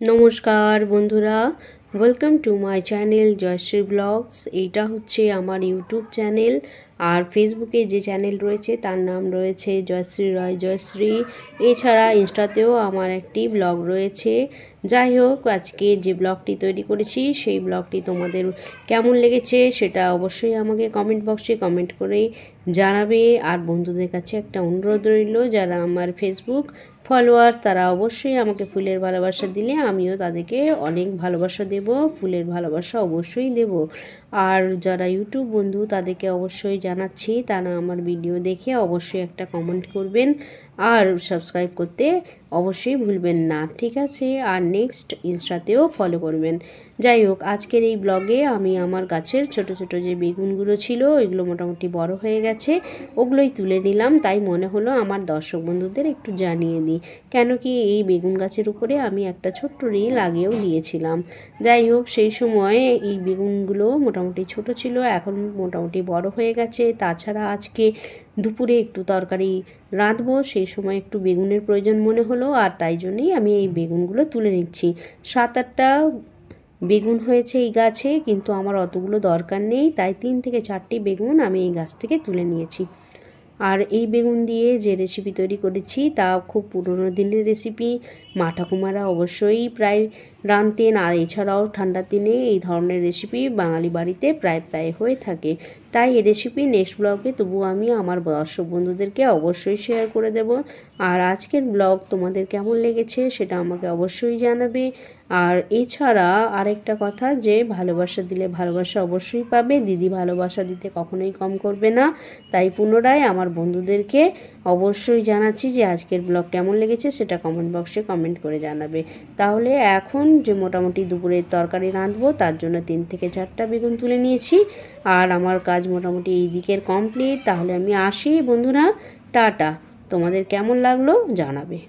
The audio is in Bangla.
নমস্কার বন্ধুরা, welcome to my channel Jayashree blogs. এইটা হচ্ছে আমার ইউটিউব চ্যানেল। আর ফেসবুকে যে চ্যানেল রয়েছে তার নাম রয়েছে জয়শ্রী রয় জয়শ্রী। এছাড়া ইনস্টাতেও আমার একটি ব্লগ রয়েছে। যাই হোক, আজকে যে ব্লগটি তৈরি করেছি সেই ব্লগটি তোমাদের কেমন লেগেছে সেটা অবশ্যই আমাকে কমেন্ট বক্সে কমেন্ট করে জানাবে। আর বন্ধুদের কাছে একটা অনুরোধ রইল, যারা আমার ফেসবুক ফলোয়ার্স তারা অবশ্যই আমাকে ফুলের ভালোবাসা দিলে আমিও তাদেরকে অনেক ভালোবাসা দেব, ফুলের ভালোবাসা অবশ্যই দেব। আর যারা ইউটিউব বন্ধু তাদেরকে অবশ্যই জানাচ্ছি, তারা আমার ভিডিও দেখে অবশ্যই একটা কমেন্ট করবেন আর সাবস্ক্রাইব করতে অবশ্যই ভুলবেন না, ঠিক আছে? আর নেক্সট ইনস্টাতেও ফলো করবেন। যাই হোক, আজকের এই ব্লগে আমি আমার গাছের ছোট ছোট যে বেগুনগুলো ছিল এগুলো মোটামুটি বড় হয়ে গেছে, ওগুলোই তুলে নিলাম। তাই মনে হলো আমার দর্শক বন্ধুদের একটু জানিয়ে দিই, কেন কি এই বেগুন গাছের উপরে আমি একটা ছোট্ট রিল আগেও দিয়েছিলাম। যাই হোক, সেই সময় এই বেগুনগুলো মোটামুটি ছোট ছিল, এখন মোটামুটি বড় হয়ে গেছে। তাছাড়া আজকে দুপুরে একটু তরকারি রাঁধবো, সেই সময় একটু বেগুনের প্রয়োজন মনে হলো, আর তাই জন্যই আমি এই বেগুনগুলো তুলে নিচ্ছি। 7-8টা বেগুন হয়েছে এই গাছে, কিন্তু আমার অতগুলো দরকার নেই, তাই 3 থেকে 4টি বেগুন আমি এই গাছ থেকে তুলে নিয়েছি। আর এই বেগুন দিয়ে যে রেসিপি তৈরি করেছি তা খুব পুরনো দিনের রেসিপি। মা ঠাকুমারা অবশ্যই প্রায় রাঁধতেন, আর এছাড়াও ঠান্ডার দিনে এই ধরনের রেসিপি বাঙালি বাড়িতে প্রায় প্রায় হয়ে থাকে। তাই এই রেসিপি নেক্সট ব্লগে তবুও আমি আমার দর্শক বন্ধুদেরকে অবশ্যই শেয়ার করে দেব। আর আজকের ব্লগ তোমাদের কেমন লেগেছে সেটা আমাকে অবশ্যই জানাবে। আর এছাড়া আরেকটা কথা, যে ভালোবাসা দিলে ভালোবাসা অবশ্যই পাবে, দিদি ভালোবাসা দিতে কখনোই কম করবে না। তাই পুনরায় আমার বন্ধুদেরকে অবশ্যই জানাচ্ছি যে আজকের ব্লগ কেমন লেগেছে সেটা কমেন্ট বক্সে কমেন্ট করে জানাবে। তাহলে এখন যে মোটামুটি দুপুরের তরকারি রাঁধবো তার জন্য 3 থেকে 4টা বেগুন তুলে নিয়েছি, আর আমার কাজ মোটামুটি এই দিকের কমপ্লিট। তাহলে আমি আসি বন্ধুরা, টাটা। তোমাদের কেমন লাগলো জানাবে।